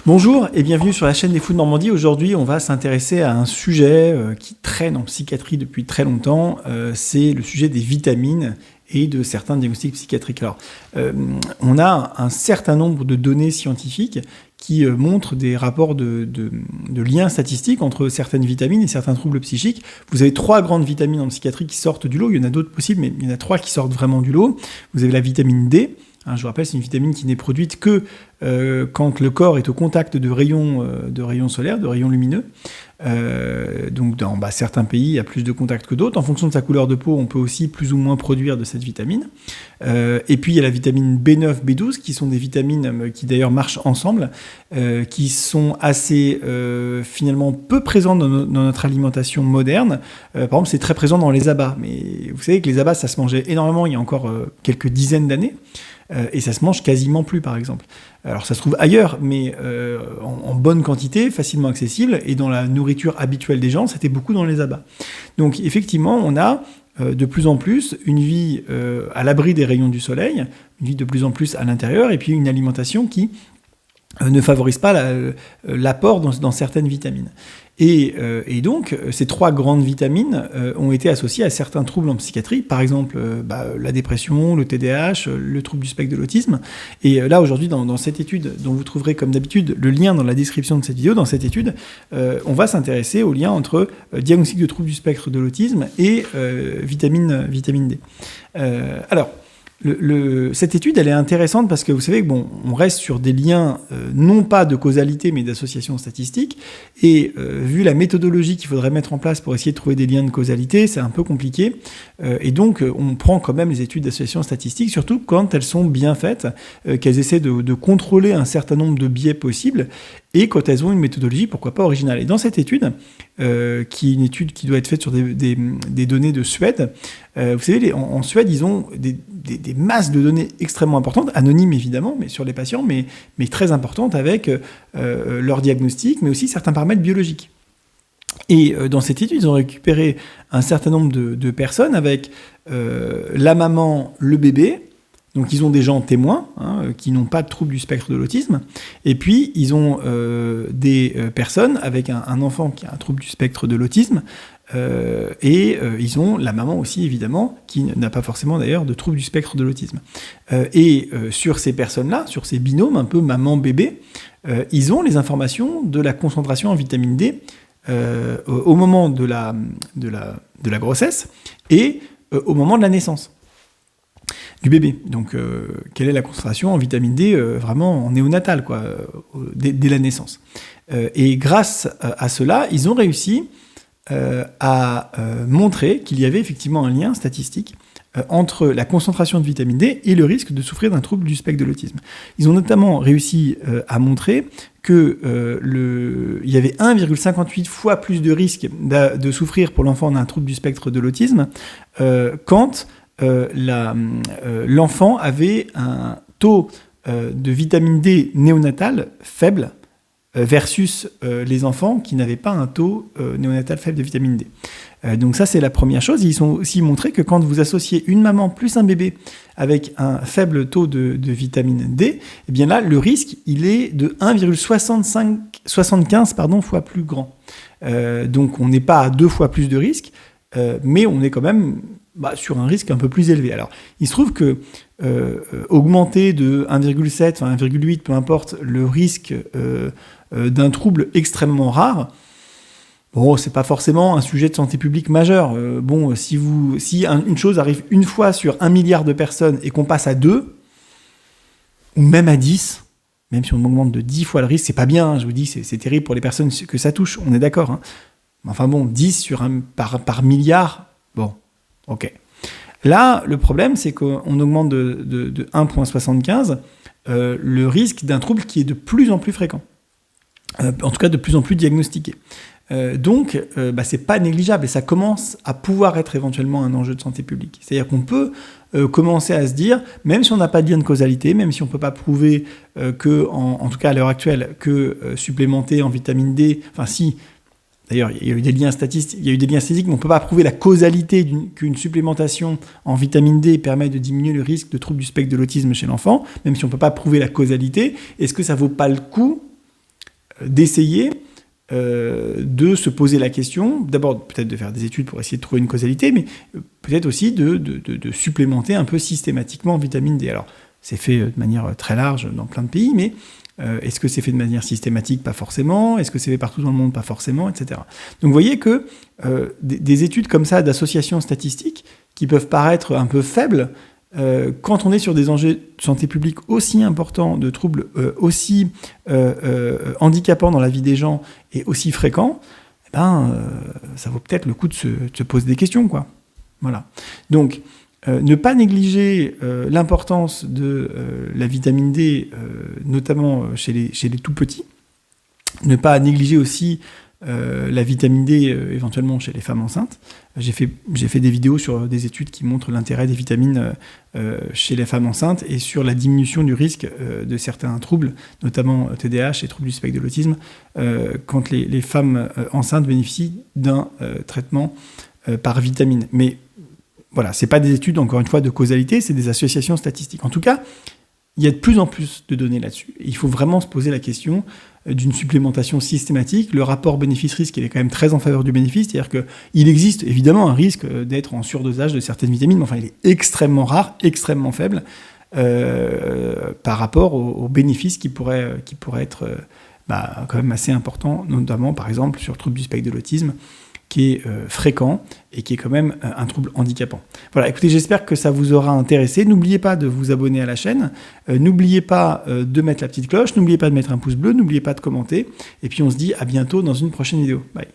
Bonjour et bienvenue sur la chaîne des Fous de Normandie. Aujourd'hui, on va s'intéresser à un sujet qui traîne en psychiatrie depuis très longtemps. C'est le sujet des vitamines et de certains diagnostics psychiatriques. Alors, on a un certain nombre de données scientifiques qui montrent des rapports de liens statistiques entre certaines vitamines et certains troubles psychiques. Vous avez 3 grandes vitamines en psychiatrie qui sortent du lot. Il y en a d'autres possibles, mais il y en a 3 qui sortent vraiment du lot. Vous avez la vitamine D. Je vous rappelle, c'est une vitamine qui n'est produite que quand le corps est au contact de rayons solaires, de rayons lumineux. Donc dans certains pays, il y a plus de contact que d'autres. En fonction de sa couleur de peau, on peut aussi plus ou moins produire de cette vitamine. Et puis il y a la vitamine B9, B12, qui sont des vitamines qui d'ailleurs marchent ensemble, qui sont assez finalement peu présentes dans notre alimentation moderne. Par exemple, c'est très présent dans les abats. Mais vous savez que les abats, ça se mangeait énormément il y a encore quelques dizaines d'années. Et ça se mange quasiment plus, par exemple. Alors ça se trouve ailleurs, mais en bonne quantité, facilement accessible, et dans la nourriture habituelle des gens, c'était beaucoup dans les abats. Donc effectivement, on a de plus en plus une vie à l'abri des rayons du soleil, une vie de plus en plus à l'intérieur, et puis une alimentation qui ne favorise pas l'apport dans certaines vitamines. Et donc, ces 3 grandes vitamines ont été associées à certains troubles en psychiatrie, par exemple la dépression, le TDAH, le trouble du spectre de l'autisme. Et là, aujourd'hui, dans cette étude, dont vous trouverez comme d'habitude le lien dans la description de cette vidéo, dans cette étude, on va s'intéresser au lien entre diagnostic de trouble du spectre de l'autisme et vitamine D. Alors, cette étude, elle est intéressante parce que vous savez que on reste sur des liens non pas de causalité mais d'association statistique, et vu la méthodologie qu'il faudrait mettre en place pour essayer de trouver des liens de causalité, c'est un peu compliqué, et donc on prend quand même les études d'association statistique, surtout quand elles sont bien faites, qu'elles essaient de contrôler un certain nombre de biais possibles, et quand elles ont une méthodologie, pourquoi pas originale. Et dans cette étude, qui est une étude qui doit être faite sur des données de Suède, vous savez, en Suède, ils ont des masses de données extrêmement importantes, anonymes évidemment, mais sur les patients, mais très importantes avec leur diagnostic, mais aussi certains paramètres biologiques. Et dans cette étude, ils ont récupéré un certain nombre de personnes avec la maman, le bébé. Donc ils ont des gens témoins qui n'ont pas de trouble du spectre de l'autisme, et puis ils ont des personnes avec un enfant qui a un trouble du spectre de l'autisme, et ils ont la maman aussi évidemment qui n'a pas forcément d'ailleurs de trouble du spectre de l'autisme. Et sur ces personnes-là, sur ces binômes un peu maman-bébé, ils ont les informations de la concentration en vitamine D au moment de la grossesse et au moment de la naissance du bébé. Donc, quelle est la concentration en vitamine D vraiment en néonatal, dès la naissance. Et grâce à cela, ils ont réussi à montrer qu'il y avait effectivement un lien statistique entre la concentration de vitamine D et le risque de souffrir d'un trouble du spectre de l'autisme. Ils ont notamment réussi à montrer qu'il y avait 1,58 fois plus de risque de souffrir pour l'enfant d'un trouble du spectre de l'autisme quand l'enfant avait un taux de vitamine D néonatal faible versus les enfants qui n'avaient pas un taux néonatal faible de vitamine D. Donc ça, c'est la première chose. Ils ont aussi montré que quand vous associez une maman plus un bébé avec un faible taux de vitamine D, eh bien là, le risque, il est de 1,75 fois plus grand. Donc on n'est pas à 2 fois plus de risque, mais on est quand même sur un risque un peu plus élevé. Alors, il se trouve que augmenter de 1,7, 1,8, peu importe, le risque d'un trouble extrêmement rare, c'est pas forcément un sujet de santé publique majeur. Si une chose arrive une fois sur 1 milliard de personnes et qu'on passe à 2, ou même à 10, même si on augmente de 10 fois le risque, c'est pas bien, je vous dis, c'est terrible pour les personnes que ça touche, on est d'accord. Enfin 10 par milliard, ok. Là, le problème, c'est qu'on augmente de 1,75 le risque d'un trouble qui est de plus en plus fréquent. En tout cas, de plus en plus diagnostiqué. Donc, c'est pas négligeable et ça commence à pouvoir être éventuellement un enjeu de santé publique. C'est-à-dire qu'on peut commencer à se dire, même si on n'a pas de lien de causalité, même si on peut pas prouver en tout cas à l'heure actuelle, que supplémenter en vitamine D, si D'ailleurs, il y a eu des liens statistiques, mais on ne peut pas prouver la causalité qu'une supplémentation en vitamine D permet de diminuer le risque de troubles du spectre de l'autisme chez l'enfant, même si on ne peut pas prouver la causalité. Est-ce que ça ne vaut pas le coup d'essayer de se poser la question, d'abord peut-être de faire des études pour essayer de trouver une causalité, mais peut-être aussi de supplémenter un peu systématiquement en vitamine D. Alors, c'est fait de manière très large dans plein de pays, mais est-ce que c'est fait de manière systématique? Pas forcément. Est-ce que c'est fait partout dans le monde? Pas forcément, etc. Donc vous voyez que des études comme ça d'associations statistiques qui peuvent paraître un peu faibles, quand on est sur des enjeux de santé publique aussi importants, de troubles aussi handicapants dans la vie des gens et aussi fréquents, ça vaut peut-être le coup de se poser des questions, quoi. Voilà. Donc, ne pas négliger l'importance de la vitamine D, notamment chez les tout-petits. Ne pas négliger aussi la vitamine D éventuellement chez les femmes enceintes. J'ai fait des vidéos sur des études qui montrent l'intérêt des vitamines chez les femmes enceintes et sur la diminution du risque de certains troubles, notamment TDAH et troubles du spectre de l'autisme, quand les femmes enceintes bénéficient d'un traitement par vitamine. Mais voilà, ce n'est pas des études, encore une fois, de causalité, c'est des associations statistiques. En tout cas, il y a de plus en plus de données là-dessus. Et il faut vraiment se poser la question d'une supplémentation systématique. Le rapport bénéfice-risque, il est quand même très en faveur du bénéfice, c'est-à-dire qu'il existe évidemment un risque d'être en surdosage de certaines vitamines, mais enfin, il est extrêmement rare, extrêmement faible par rapport aux bénéfices qui pourraient être quand même assez importants, notamment, par exemple, sur le trouble du spectre de l'autisme, qui est fréquent et qui est quand même un trouble handicapant. Voilà, écoutez, j'espère que ça vous aura intéressé. N'oubliez pas de vous abonner à la chaîne, n'oubliez pas de mettre la petite cloche, n'oubliez pas de mettre un pouce bleu, n'oubliez pas de commenter, et puis on se dit à bientôt dans une prochaine vidéo. Bye.